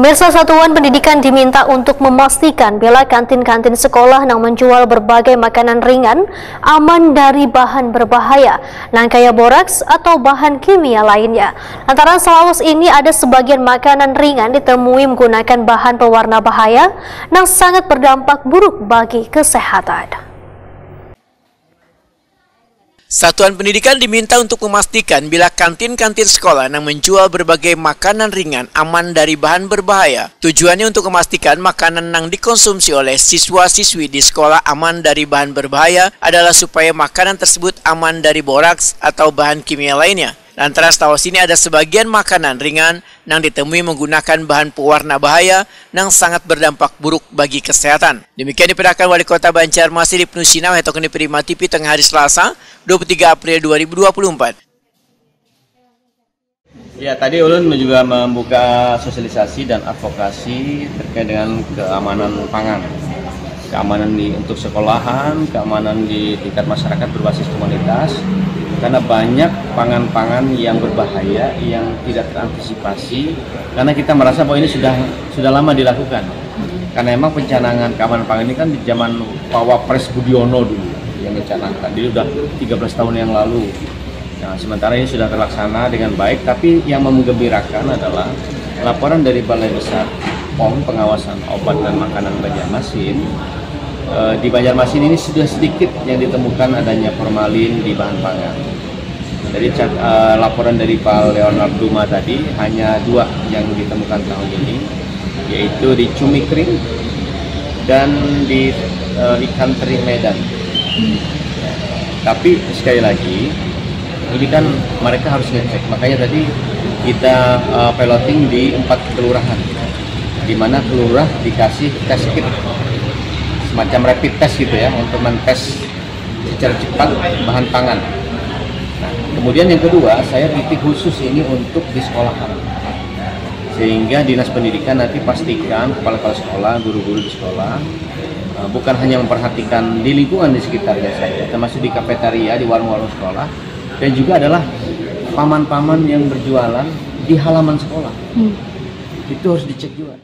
Pemirsa, Satuan Pendidikan diminta untuk memastikan bila kantin-kantin sekolah yang menjual berbagai makanan ringan aman dari bahan berbahaya, kaya boraks atau bahan kimia lainnya. Lantaran Sulawesi ini ada sebagian makanan ringan ditemui menggunakan bahan pewarna bahaya yang sangat berdampak buruk bagi kesehatan. Satuan Pendidikan diminta untuk memastikan bila kantin-kantin sekolah yang menjual berbagai makanan ringan aman dari bahan berbahaya. Tujuannya untuk memastikan makanan yang dikonsumsi oleh siswa-siswi di sekolah aman dari bahan berbahaya adalah supaya makanan tersebut aman dari boraks atau bahan kimia lainnya. Lantaran Sulawesi ini ada sebagian makanan ringan yang ditemui menggunakan bahan pewarna bahaya yang sangat berdampak buruk bagi kesehatan. Demikian diperkirakan Wali Kota Banjarmasin Ibnu Sina Hetokeni Prima TV tengah hari Selasa 23 April 2024. Ya, tadi ulun juga membuka sosialisasi dan advokasi terkait dengan keamanan pangan. Keamanan untuk sekolahan, keamanan di tingkat masyarakat berbasis komunitas. Karena banyak pangan-pangan yang berbahaya yang tidak terantisipasi karena kita merasa bahwa ini sudah lama dilakukan. Karena memang pencanangan keamanan pangan ini kan di zaman Pak Wapres Budiono dulu yang mencanangkan. Jadi sudah 13 tahun yang lalu. Nah, sementara ini sudah terlaksana dengan baik, tapi yang menggembirakan adalah laporan dari Balai Besar POM Pengawasan Obat dan Makanan Banjarmasin. Di Banjarmasin ini sudah sedikit yang ditemukan adanya formalin di bahan pangan. Dari laporan dari Pak Leonard Duma tadi hanya 2 yang ditemukan tahun ini, yaitu di cumi kering dan di ikan teri Medan. Tapi sekali lagi, ini kan mereka harus ngecek. Makanya tadi kita piloting di 4 kelurahan, di mana kelurah dikasih tes kit, semacam rapid test gitu ya, untuk mentes secara cepat bahan pangan. Nah, kemudian yang kedua, saya titik khusus ini untuk di sekolahan, sehingga Dinas Pendidikan nanti pastikan kepala-kepala sekolah, guru-guru di sekolah, bukan hanya memperhatikan di lingkungan di sekitarnya saja, termasuk di kafetaria, di warung-warung sekolah, dan juga adalah paman-paman yang berjualan di halaman sekolah. Itu harus dicek juga.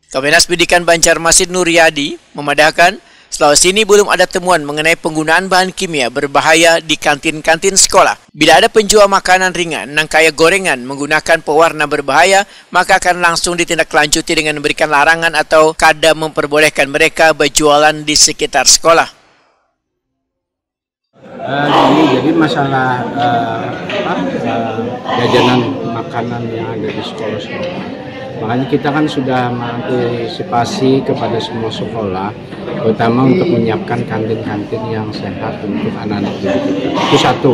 Kapolres Pendidikan Banjarmasin Nuryadi memadahkan Sulawesi ini belum ada temuan mengenai penggunaan bahan kimia berbahaya di kantin-kantin sekolah. Bila ada penjual makanan ringan yang kaya gorengan menggunakan pewarna berbahaya, maka akan langsung ditindaklanjuti dengan memberikan larangan atau kada memperbolehkan mereka berjualan di sekitar sekolah. Jadi masalah jajanan makanan yang ada di sekolah-sekolah. Makanya kita kan sudah mengantisipasi kepada semua sekolah, terutama untuk menyiapkan kantin-kantin yang sehat untuk anak-anak didik kita. Itu satu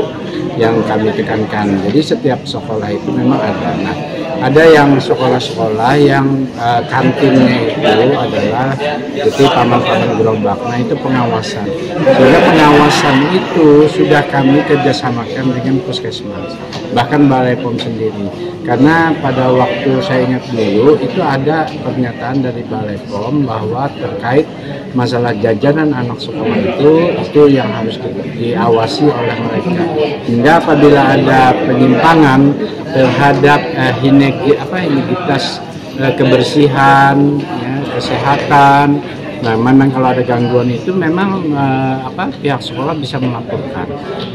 yang kami tekankan. Jadi setiap sekolah itu memang ada. Nah, ada yang sekolah-sekolah yang kantinnya itu adalah itu paman-paman gerobak. Nah, itu pengawasan. Sehingga pengawasan itu sudah kami kerjasamakan dengan puskesmas, bahkan Balai POM sendiri. Karena pada waktu saya ingat dulu itu ada pernyataan dari Balai POM bahwa terkait masalah jajanan anak sekolah itu yang harus diawasi oleh mereka. Hingga apabila ada penyimpangan terhadap integritas kebersihan, ya, kesehatan. Nah, memang kalau ada gangguan itu memang pihak sekolah bisa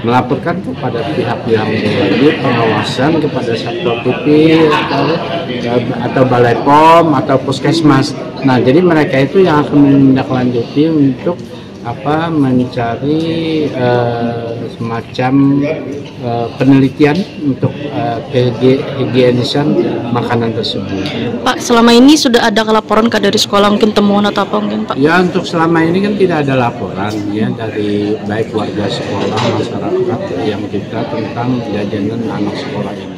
melaporkan kepada pihak-pihak berwajib pengawasan kepada Satpol PP atau Balai POM atau Puskesmas. Nah, jadi mereka itu yang akan menindaklanjuti untuk mencari semacam penelitian untuk kehigienisan makanan tersebut. Pak, selama ini sudah ada laporan dari sekolah mungkin temuan atau apa mungkin Pak? Ya, untuk selama ini kan tidak ada laporan ya dari baik warga sekolah masyarakat yang kita tentang jajanan anak sekolah ini.